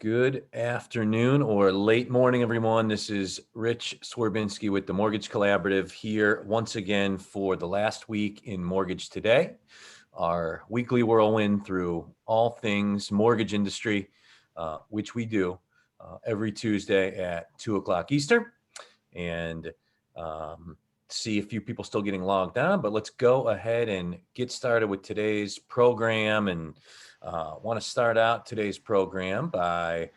Good afternoon or late morning, everyone. This is Rich Swerbinsky with the Mortgage Collaborative here once again for the last week in Mortgage Today, our weekly whirlwind through all things mortgage industry, which we do every Tuesday at 2 o'clock Eastern. And see a few people still getting logged on, but let's go ahead and get started with today's program. And want to start out today's program by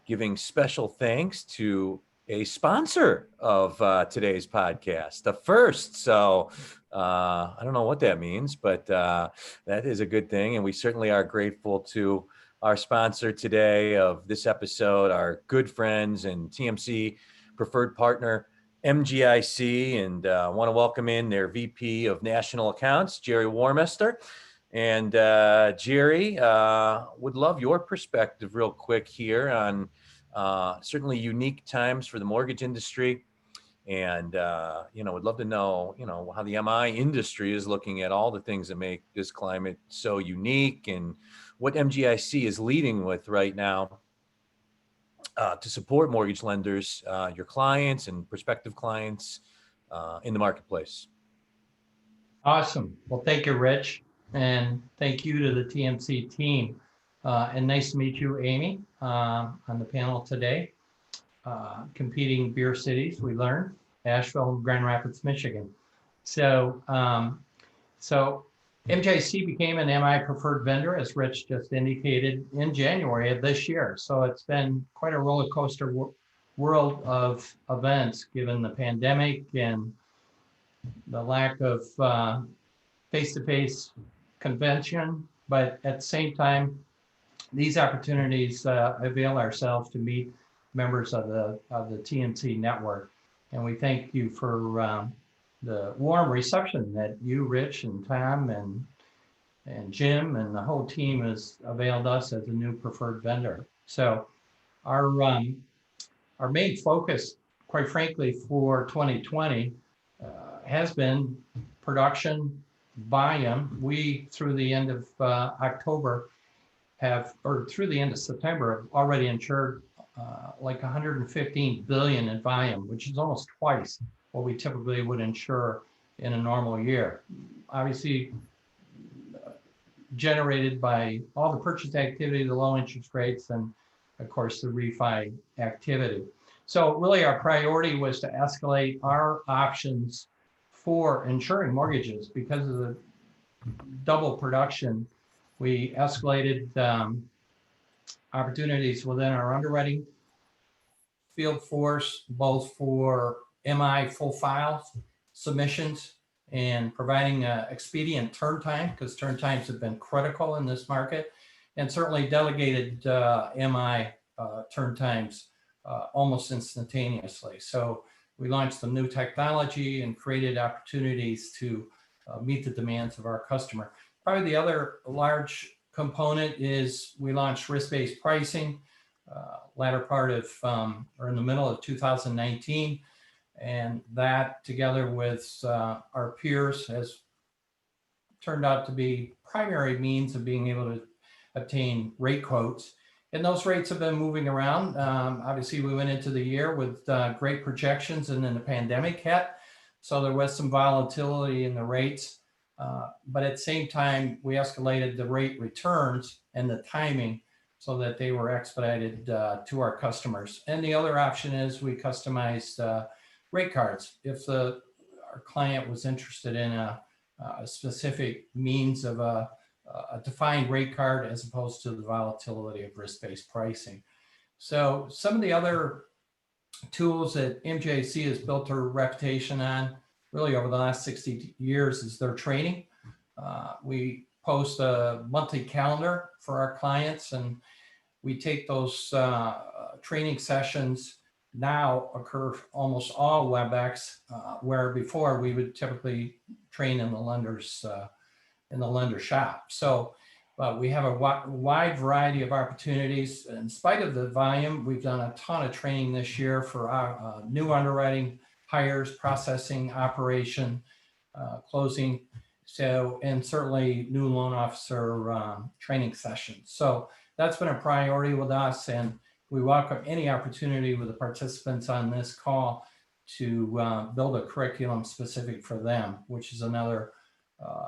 giving special thanks to a sponsor of today's podcast, the first. So I don't know what that means, but that is a good thing. And we certainly are grateful to our sponsor today of this episode, our good friends and TMC preferred partner, MGIC, and want to welcome in their VP of National Accounts, Jerry Warmester. And Jerry, would love your perspective real quick here on certainly unique times for the mortgage industry. And, would love to know, how the MI industry is looking at all the things that make this climate so unique and what MGIC is leading with right now to support mortgage lenders, your clients and prospective clients in the marketplace. Awesome. Well, thank you, Rich. And thank you to the TMC team. And nice to meet you, Amy, on the panel today. Competing beer cities, we learned, Asheville and Grand Rapids, Michigan. So MGIC became an MI preferred vendor, as Rich just indicated, in January of this year. So it's been quite a roller coaster world of events, given the pandemic and the lack of face-to-face convention. But at the same time, these opportunities avail ourselves to meet members of the TMC network. And we thank you for the warm reception that you, Rich, and Tom, and Jim, and the whole team has availed us as a new preferred vendor. So our main focus, quite frankly, for 2020 has been production volume. We, through the end of October, through the end of September, have already insured like 115 billion in volume, which is almost twice what we typically would insure in a normal year. Obviously, generated by all the purchase activity, the low interest rates, and of course the refi activity. So really our priority was to escalate our options for insuring mortgages. Because of the double production, we escalated opportunities within our underwriting field force, both for MI full file submissions and providing expedient turn time, because turn times have been critical in this market, and certainly delegated MI turn times almost instantaneously. So we launched some new technology and created opportunities to meet the demands of our customer. Probably the other large component is we launched risk-based pricing latter part of, or in the middle of 2019. And that, together with our peers, has turned out to be primary means of being able to obtain rate quotes. And those rates have been moving around. Obviously, we went into the year with great projections, and then the pandemic hit. So there was some volatility in the rates. But at the same time, we escalated the rate returns and the timing so that they were expedited to our customers. And the other option is we customized rate cards. If our client was interested in a specific means of a defined rate card as opposed to the volatility of risk-based pricing. So some of the other tools that MGIC has built their reputation on really over the last 60 years is their training. We post a monthly calendar for our clients, and we take those training sessions now occur almost all WebEx, where before we would typically train in the lender's shop. So we have a wide variety of opportunities. In spite of the volume, we've done a ton of training this year for our new underwriting hires, processing, operation, closing, and certainly new loan officer training sessions. So that's been a priority with us, and we welcome any opportunity with the participants on this call to build a curriculum specific for them, which is another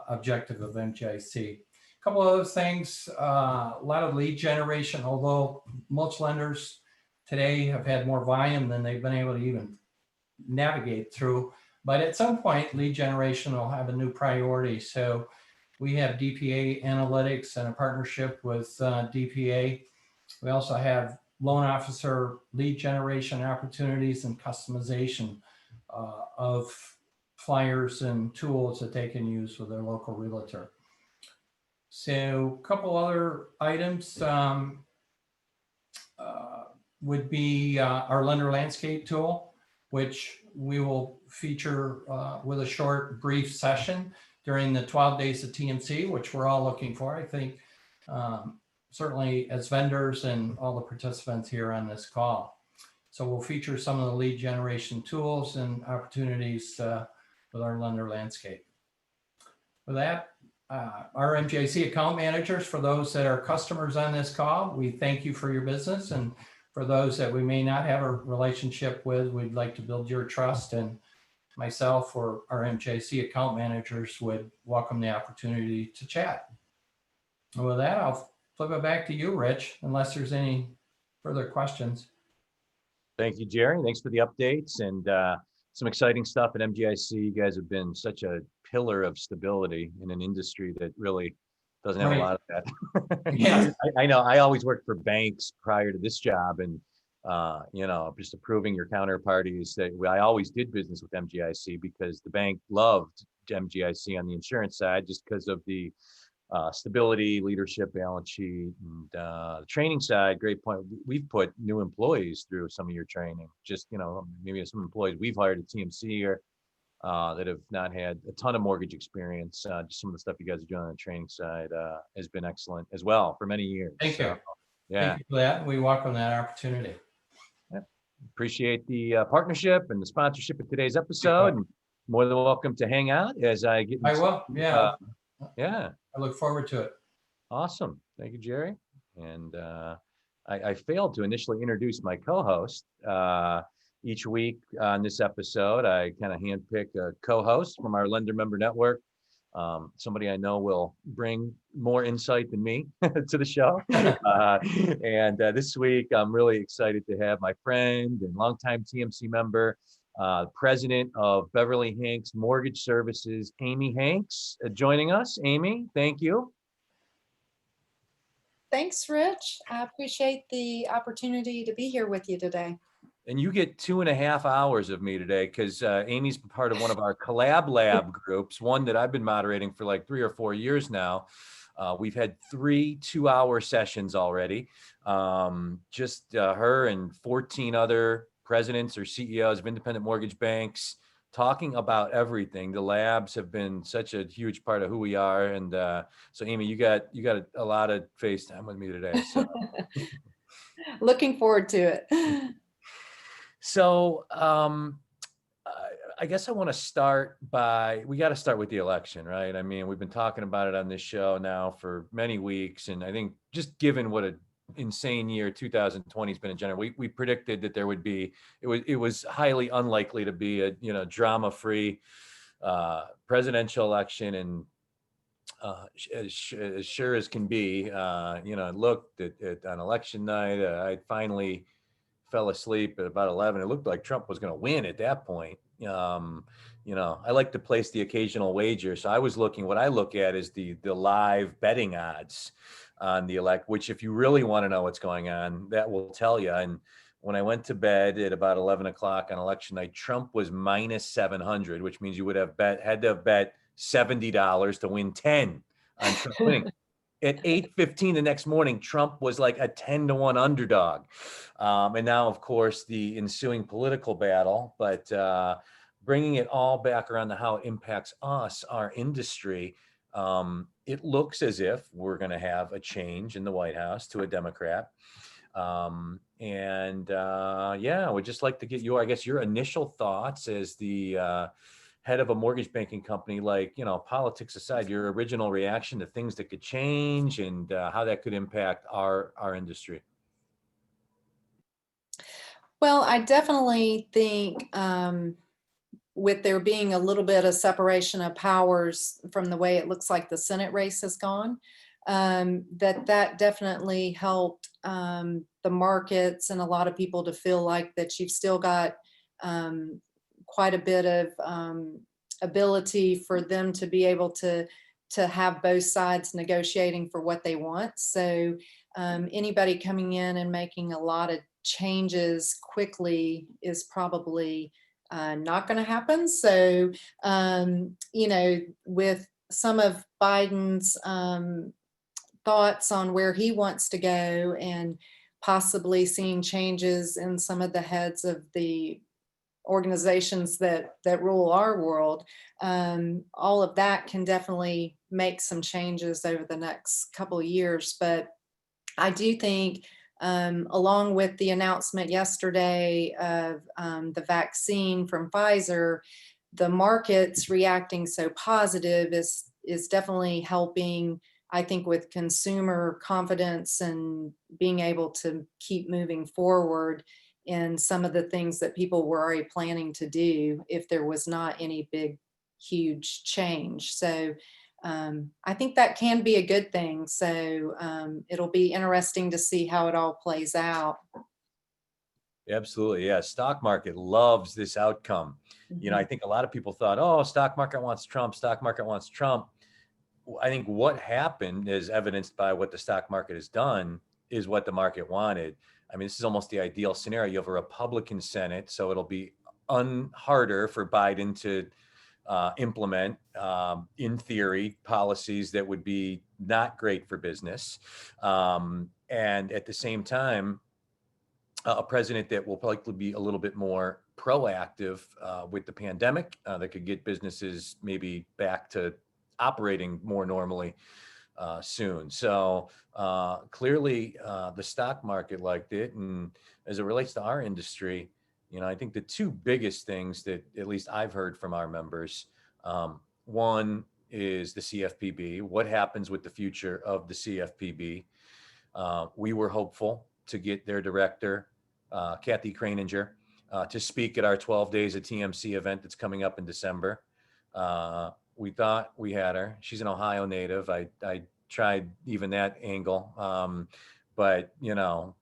objective of MGIC. A couple of other things, a lot of lead generation, although most lenders today have had more volume than they've been able to even navigate through. But at some point, lead generation will have a new priority. So we have DPA Analytics and a partnership with DPA. We also have loan officer lead generation opportunities and customization of flyers and tools that they can use with their local realtor. So a couple other items would be our lender landscape tool, which we will feature with a short, brief session during the 12 days of TMC, which we're all looking for. I think certainly as vendors and all the participants here on this call. So we'll feature some of the lead generation tools and opportunities with our lender landscape. With that, our MGIC account managers, for those that are customers on this call, we thank you for your business. And for those that we may not have a relationship with, we'd like to build your trust. And myself or our MGIC account managers would welcome the opportunity to chat. And with that, I'll flip it back to you, Rich, unless there's any further questions. Thank you, Jerry. Thanks for the updates and some exciting stuff at MGIC. You guys have been such a pillar of stability in an industry that really doesn't have a lot of that. Yeah. I know I always worked for banks prior to this job, and just approving your counterparties. That I always did business with MGIC because the bank loved MGIC on the insurance side, just because of the stability, leadership, balance sheet, and the training side. Great point. We've put new employees through some of your training. Just maybe some employees we've hired at TMC here that have not had a ton of mortgage experience. Just some of the stuff you guys are doing on the training side has been excellent as well for many years. Thank you. Yeah. Thank you for that. We welcome that opportunity. Yeah. Appreciate the partnership and the sponsorship of today's episode. And more than welcome to hang out as I get. I will. Yeah. Yeah. I look forward to it. Awesome. Thank you, Jerry. And I failed to initially introduce my co-host. Each week on this episode, I kind of handpick a co-host from our lender member network. Somebody I know will bring more insight than me to the show. And this week, I'm really excited to have my friend and longtime TMC member, president of Beverly Hanks Mortgage Services, Amy Hanks, joining us. Amy, thank you. Thanks, Rich. I appreciate the opportunity to be here with you today. And you get 2.5 hours of me today because Amy's part of one of our Collab Lab groups, one that I've been moderating for like 3 or 4 years now. We've had 3 2-hour sessions already. Just her and 14 other presidents or CEOs of independent mortgage banks talking about everything. The labs have been such a huge part of who we are. And so Amy, you got a lot of FaceTime with me today. So. Looking forward to it. So I guess I want to start we got to start with the election, right? I mean, we've been talking about it on this show now for many weeks. And I think just given what an insane year 2020 has been in general, we predicted that there would be, it was highly unlikely to be a drama-free presidential election. And as sure as can be, it looked at on election night, I finally fell asleep at about 11. It looked like Trump was going to win at that point. I like to place the occasional wager. So I was what I look at is the live betting odds on the which if you really want to know what's going on, that will tell you. And when I went to bed at about 11 o'clock on election night, Trump was minus 700, which means you would have had to have bet $70 to win 10 on Trump winning. At 8:15 the next morning, Trump was like a 10-1 underdog. And now, of course, the ensuing political battle, but bringing it all back around to how it impacts us, our industry, it looks as if we're going to have a change in the White House to a Democrat. We'd just like to get your initial thoughts as the head of a mortgage banking company, like, politics aside, your original reaction to things that could change and how that could impact our industry? Well, I definitely think with there being a little bit of separation of powers from the way it looks like the Senate race has gone, that definitely helped the markets and a lot of people to feel like that you've still got quite a bit of ability for them to be able to have both sides negotiating for what they want. So anybody coming in and making a lot of changes quickly is probably not going to happen. So, with some of Biden's thoughts on where he wants to go and possibly seeing changes in some of the heads of the organizations that rule our world, all of that can definitely make some changes over the next couple of years. But I do think, along with the announcement yesterday of the vaccine from Pfizer, the markets reacting so positive is definitely helping, I think, with consumer confidence and being able to keep moving forward in some of the things that people were already planning to do if there was not any big, huge change. So I think that can be a good thing. So it'll be interesting to see how it all plays out. Absolutely. Yeah. Stock market loves this outcome. I think a lot of people thought, oh, stock market wants Trump, stock market wants Trump. I think what happened, is evidenced by what the stock market has done, is what the market wanted. I mean, this is almost the ideal scenario. You have a Republican Senate, so it'll be harder for Biden to implement, in theory, policies that would be not great for business. And at the same time, a president that will likely be a little bit more proactive with the pandemic, that could get businesses maybe back to operating more normally soon. So clearly the stock market liked it. And as it relates to our industry, I think the two biggest things that at least I've heard from our members, one is the CFPB. What happens with the future of the CFPB? We were hopeful to get their director, Kathy Kraninger, to speak at our 12 Days of TMC event that's coming up in December. We thought we had her. She's an Ohio native. I tried even that angle, but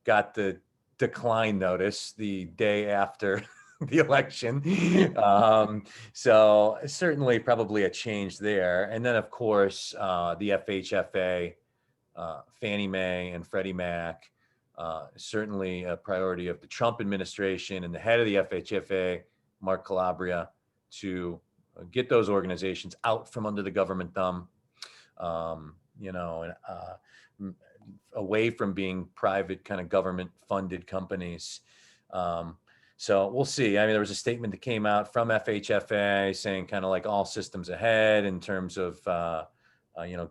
got the decline notice the day after the election. So certainly probably a change there. And then of course, the FHFA, Fannie Mae and Freddie Mac, certainly a priority of the Trump administration and the head of the FHFA, Mark Calabria, to get those organizations out from under the government thumb, away from being private kind of government funded companies. So we'll see. I mean, there was a statement that came out from FHFA saying kind of like all systems ahead in terms of,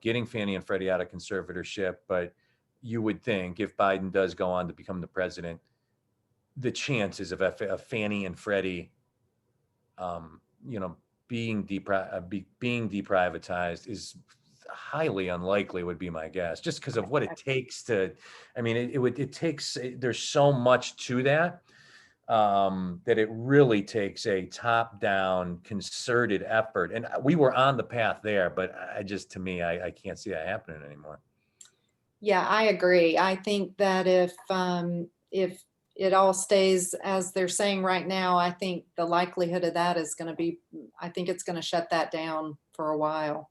getting Fannie and Freddie out of conservatorship. But you would think if Biden does go on to become the president, the chances of Fannie and Freddie, being deprivatized is highly unlikely, would be my guess, just because of what it takes to, I mean, it takes, there's so much to that, that it really takes a top-down concerted effort. And we were on the path there, but to me, I can't see that happening anymore. Yeah, I agree. I think that if it all stays as they're saying right now, I think the likelihood of that is going to be, I think it's going to shut that down for a while.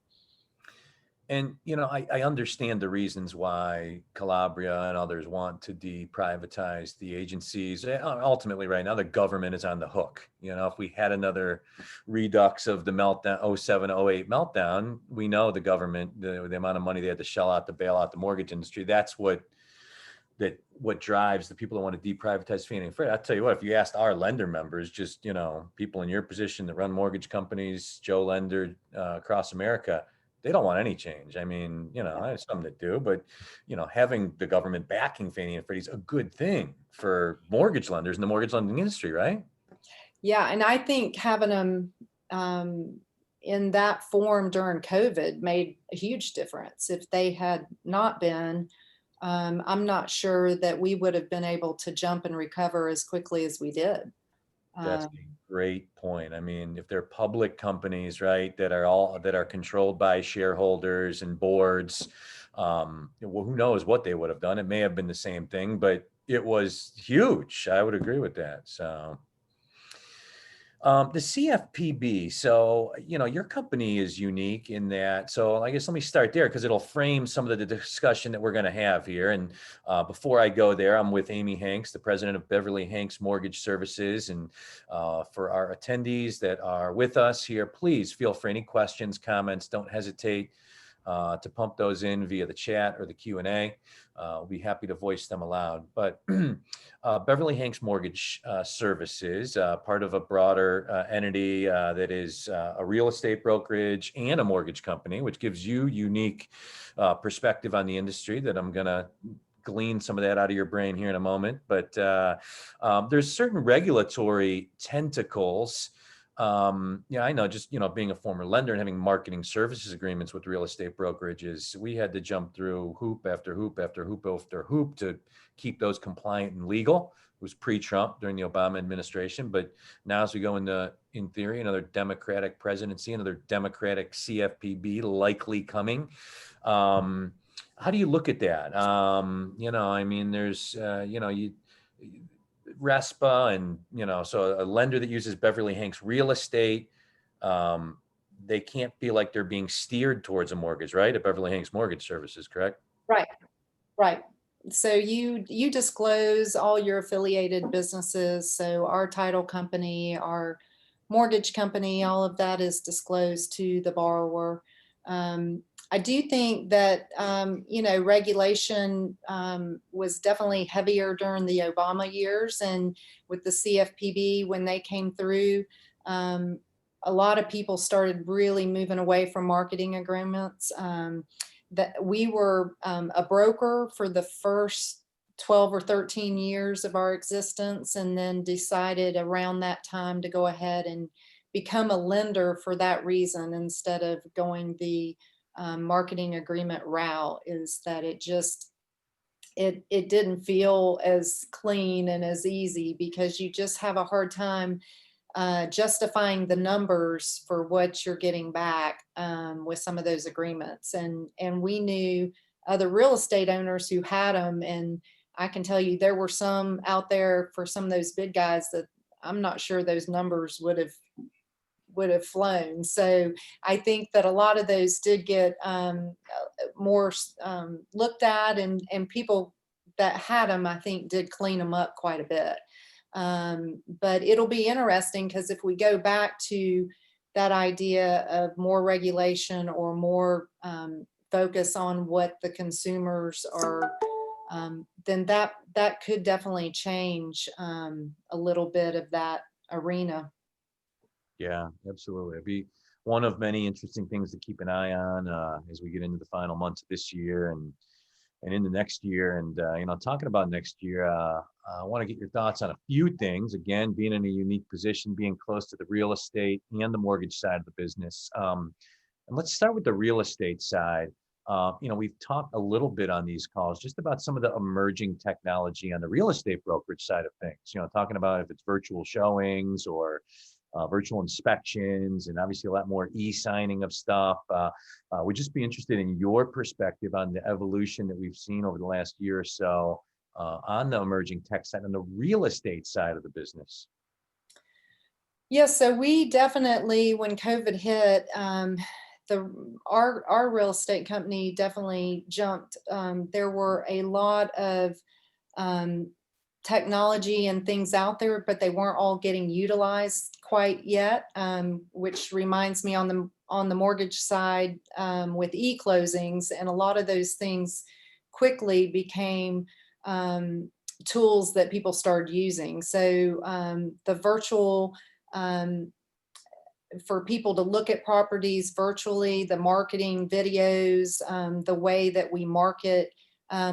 And, I understand the reasons why Calabria and others want to deprivatize the agencies. Ultimately, right now, the government is on the hook. If we had another redux of the meltdown, 07, 08 meltdown, we know the government, the amount of money they had to shell out to bail out the mortgage industry. That's what drives the people that want to deprivatize Fannie and Freddie. I'll tell you what, if you asked our lender members, just, people in your position that run mortgage companies, Joe Lender, across America, they don't want any change. I mean, I have something to do, but, having the government backing Fannie and Freddie is a good thing for mortgage lenders in the mortgage lending industry, right? Yeah, and I think having them in that form during COVID made a huge difference. If they had not been, I'm not sure that we would have been able to jump and recover as quickly as we did. That's a Um, great point. I mean, if they're public companies, right, that are controlled by shareholders and boards, well, who knows what they would have done? It may have been the same thing, but it was huge. I would agree with that. So, the CFPB. So, your company is unique in that. So, I guess let me start there because it'll frame some of the discussion that we're going to have here. And before I go there, I'm with Amy Hanks, the president of Beverly Hanks Mortgage Services. And for our attendees that are with us here, please feel free any questions, comments. Don't hesitate to pump those in via the chat or the Q&A. We'll be happy to voice them aloud. But Beverly Hanks Mortgage Services, part of a broader entity that is a real estate brokerage and a mortgage company, which gives you unique perspective on the industry that I'm going to glean some of that out of your brain here in a moment. But there's certain regulatory tentacles. I know just, being a former lender and having marketing services agreements with real estate brokerages, we had to jump through hoop after hoop after hoop after hoop to keep those compliant and legal. It was pre-Trump during the Obama administration, but now as we go into, in theory, another Democratic presidency, another Democratic CFPB likely coming. How do you look at that? I mean, there's, RESPA and, so a lender that uses Beverly Hanks real estate, they can't feel like they're being steered towards a mortgage, right? At Beverly Hanks Mortgage Services, correct? right, right. So you disclose all your affiliated businesses. So our title company, our mortgage company, all of that is disclosed to the borrower. I do think that, regulation was definitely heavier during the Obama years, and with the CFPB, when they came through, a lot of people started really moving away from marketing agreements. That we were a broker for the first 12 or 13 years of our existence, and then decided around that time to go ahead and become a lender for that reason instead of going the marketing agreement route. Is that it didn't feel as clean and as easy because you just have a hard time justifying the numbers for what you're getting back with some of those agreements. And we knew other real estate owners who had them, and I can tell you there were some out there for some of those big guys that I'm not sure those numbers would have flown. So I think that a lot of those did get more looked at, and people that had them, I think, did clean them up quite a bit. But it'll be interesting because if we go back to that idea of more regulation or more focus on what the consumers are, then that could definitely change a little bit of that arena. Yeah, absolutely. It'd be one of many interesting things to keep an eye on as we get into the final months of this year and into next year. And talking about next year, I want to get your thoughts on a few things. Again, being in a unique position, being close to the real estate and the mortgage side of the business. And let's start with the real estate side. We've talked a little bit on these calls just about some of the emerging technology on the real estate brokerage side of things. Talking about if it's virtual showings or virtual inspections, and obviously a lot more e-signing of stuff. We'd just be interested in your perspective on the evolution that we've seen over the last year or so on the emerging tech side, on the real estate side of the business. Yes, so we definitely, when COVID hit, our real estate company definitely jumped. There were a lot of technology and things out there, but they weren't all getting utilized quite yet, which reminds me on the mortgage side with e-closings, and a lot of those things quickly became tools that people started using. So the virtual, for people to look at properties virtually, the marketing videos, the way that we market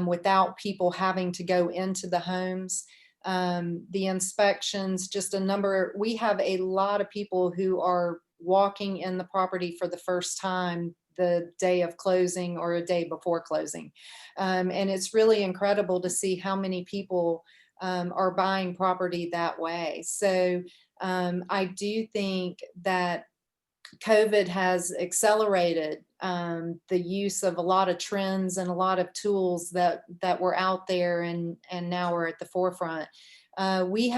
without people having to go into the homes, the inspections, just a number. We have a lot of people who are walking in the property for the first time the day of closing or a day before closing. And it's really incredible to see how many people are buying property that way. So I do think that COVID has accelerated the use of a lot of trends and a lot of tools that were out there and now we're at the forefront. We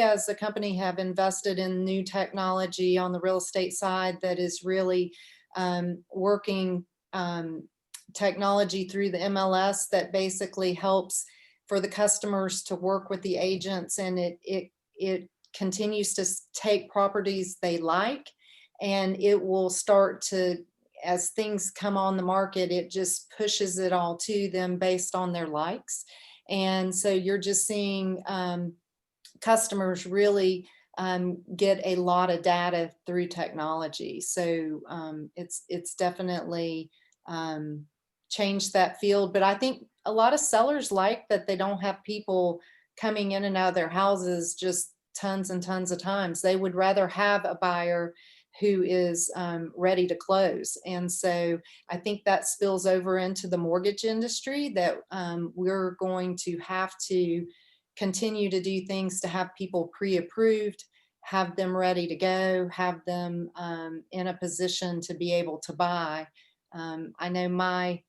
as a company have invested in new technology on the real estate side that is really working technology through the MLS that basically helps for the customers to work with the agents, and it continues to take properties they like, and it will start to, as things come on the market, it just pushes it all to them based on their likes. And so you're just seeing customers really get a lot of data through technology. So it's definitely changed that field. But I think a lot of sellers like that they don't have people coming in and out of their houses just tons and tons of times. They would rather have a buyer who is ready to close. And so I think that spills over into the mortgage industry, that we're going to have to continue to do things to have people pre-approved, have them ready to go, have them in a position to be able to buy. I know my,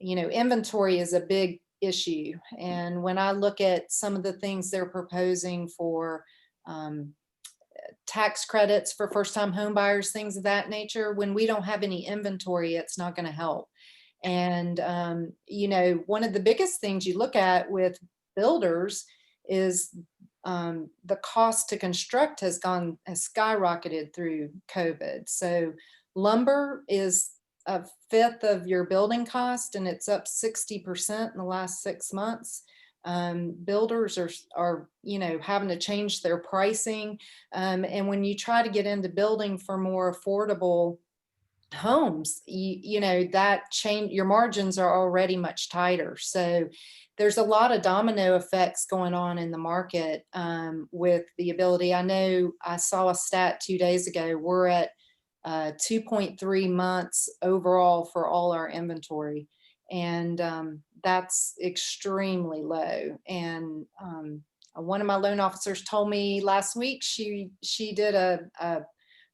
inventory is a big issue. And when I look at some of the things they're proposing for tax credits for first-time home buyers, things of that nature, when we don't have any inventory, it's not going to help. And, one of the biggest things you look at with builders is the cost to construct has skyrocketed through COVID. So lumber is a fifth of your building cost, and it's up 60% in the last 6 months. Builders are having to change their pricing. And when you try to get into building for more affordable homes, that change, your margins are already much tighter. So there's a lot of domino effects going on in the market with the ability. I know I saw a stat 2 days ago. We're at 2.3 months overall for all our inventory. And that's extremely low. And one of my loan officers told me last week she did a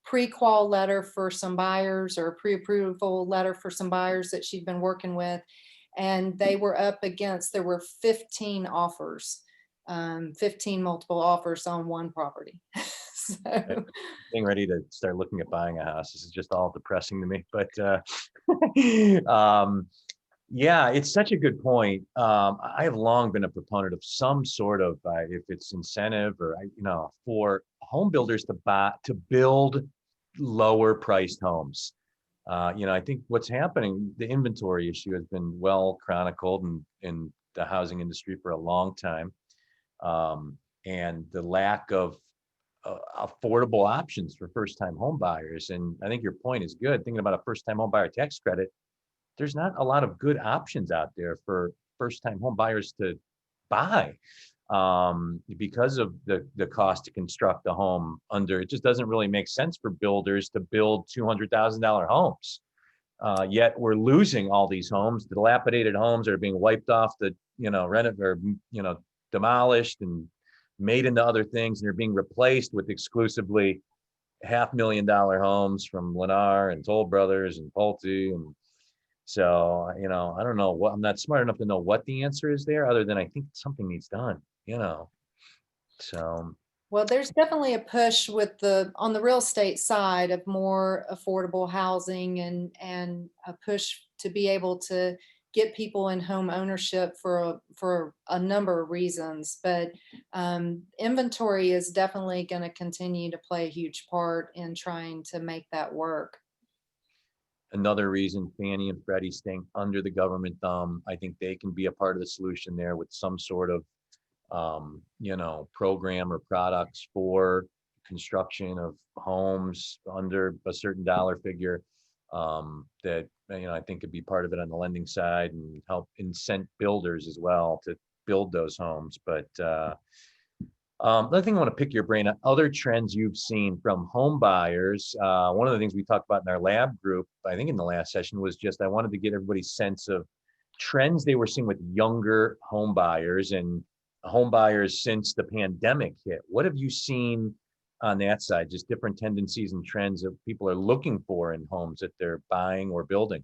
pre-qual letter for some buyers, or a pre-approval letter for some buyers that she'd been working with, and they were up against, there were 15 offers, 15 multiple offers on one property. So Being ready to start looking at buying a house. This is just all depressing to me, but yeah, it's such a good point. I have long been a proponent of some sort of, if it's incentive or, for home builders to build lower priced homes. I think what's happening, the inventory issue has been well chronicled in the housing industry for a long time. And the lack of affordable options for first-time home buyers. And I think your point is good. Thinking about a first-time home buyer tax credit, there's not a lot of good options out there for first-time home buyers to buy because of the cost to construct a home it just doesn't really make sense for builders to build $200,000 homes. Yet we're losing all these homes. The dilapidated homes are being wiped off demolished and made into other things, and they're being replaced with exclusively $500,000 homes from Lennar and Toll Brothers and Pulte. And so, I don't know I'm not smart enough to know what the answer is there, other than I think something needs done, so. well, there's definitely a push on the real estate side of more affordable housing, and a push to be able to get people in home ownership for a number of reasons. But inventory is definitely going to continue to play a huge part in trying to make that work. Another reason, Fannie and Freddie staying under the government thumb, I think they can be a part of the solution there with some sort of, program or products for construction of homes under a certain dollar figure that, I think could be part of it on the lending side and help incent builders as well to build those homes. But Another thing I want to pick your brain on, other trends you've seen from home buyers. One of the things we talked about in our lab group, I think in the last session, was just I wanted to get everybody's sense of trends they were seeing with younger home buyers and home buyers since the pandemic hit. What have you seen on that side? Just different tendencies and trends that people are looking for in homes that they're buying or building.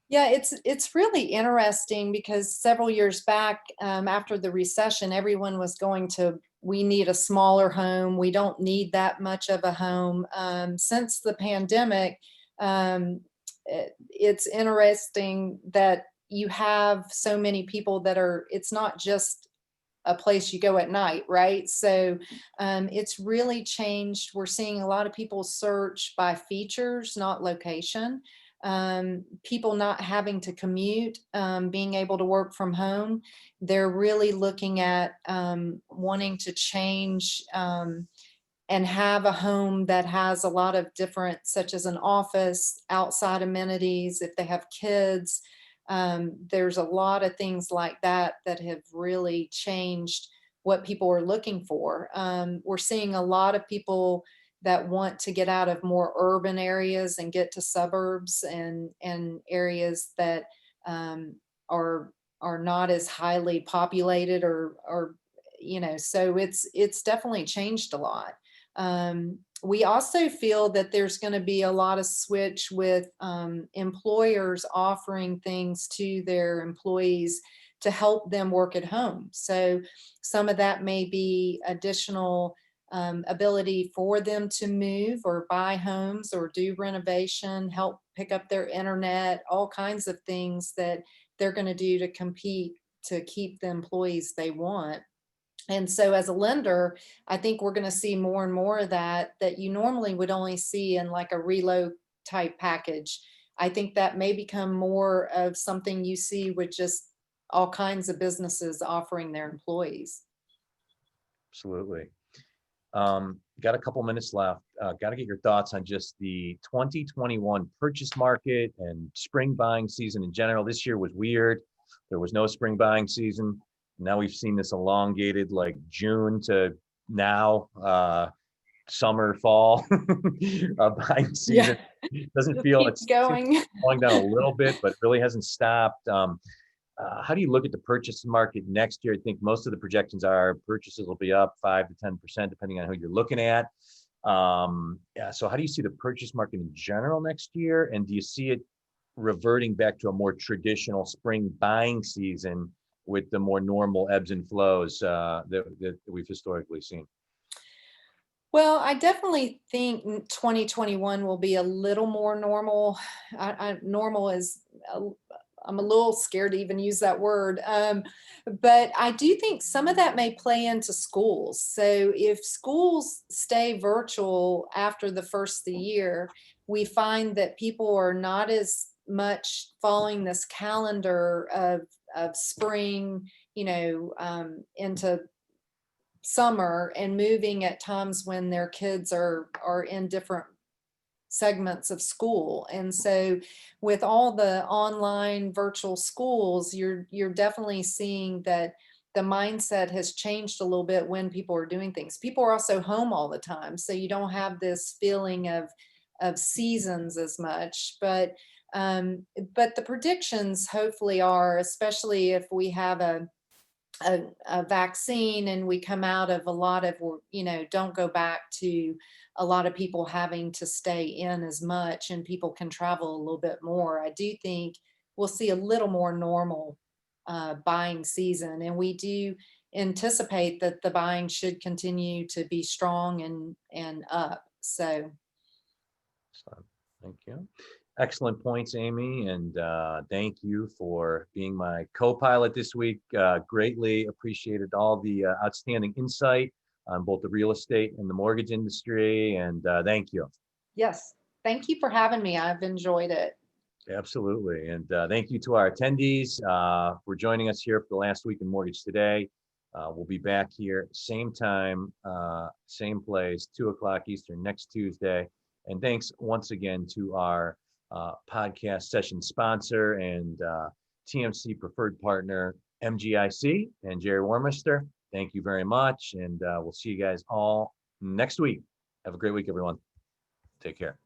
Yeah, it's really interesting because several years back, after the recession, everyone was going to, we need a smaller home. We don't need that much of a home. Since the pandemic, it's interesting that you have so many people that are, it's not just a place you go at night, right? So it's really changed. We're seeing a lot of people search by features, not location. People not having to commute, being able to work from home. They're really looking at wanting to change and have a home that has a lot of different, such as an office, outside amenities, if they have kids. There's a lot of things like that that have really changed what people are looking for. We're seeing a lot of people that want to get out of more urban areas and get to suburbs and areas that are not as highly populated or so it's definitely changed a lot. We also feel that there's going to be a lot of switch with employers offering things to their employees to help them work at home. So some of that may be additional ability for them to move or buy homes or do renovation, help pick up their internet, all kinds of things that they're going to do to compete to keep the employees they want. And so as a lender, I think we're going to see more and more of that you normally would only see in like a reload type package. I think that may become more of something you see with just all kinds of businesses offering their employees. Absolutely. Got a couple minutes left. Got to get your thoughts on just the 2021 purchase market and spring buying season in general. This year was weird. There was no spring buying season. Now we've seen this elongated like June to now, summer, fall buying season. Doesn't Just feel keep it's going. slowing down a little bit, but really hasn't stopped. How do you look at the purchase market next year? I think most of the projections are purchases will be up 5 to 10%, depending on who you're looking at. Yeah. So how do you see the purchase market in general next year? And do you see it reverting back to a more traditional spring buying season with the more normal ebbs and flows that we've historically seen? Well, I definitely think 2021 will be a little more normal. Normal is, I'm a little scared to even use that word. But I do think some of that may play into schools. So if schools stay virtual after the first of the year, we find that people are not as much following this calendar of spring, into summer and moving at times when their kids are in different segments of school. And so with all the online virtual schools, you're definitely seeing that the mindset has changed a little bit when people are doing things. People are also home all the time, so you don't have this feeling of seasons as much. But the predictions hopefully are, especially if we have a vaccine and we come out of a lot of, don't go back to a lot of people having to stay in as much and people can travel a little bit more. I do think we'll see a little more normal buying season, and we do anticipate that the buying should continue to be strong and up. So Thank you. Excellent points, Amy, and thank you for being my co-pilot this week. Greatly appreciated all the outstanding insight on both the real estate and the mortgage industry, and thank you. yes, thank you for having me. I've enjoyed it. Absolutely, and thank you to our attendees for joining us here for the last week in Mortgage Today. We'll be back here same time, same place, 2:00 Eastern next Tuesday. And thanks once again to our podcast session sponsor and TMC preferred partner, MGIC, and Jerry Warmester. Thank you very much. And we'll see you guys all next week. Have a great week, everyone. Take care.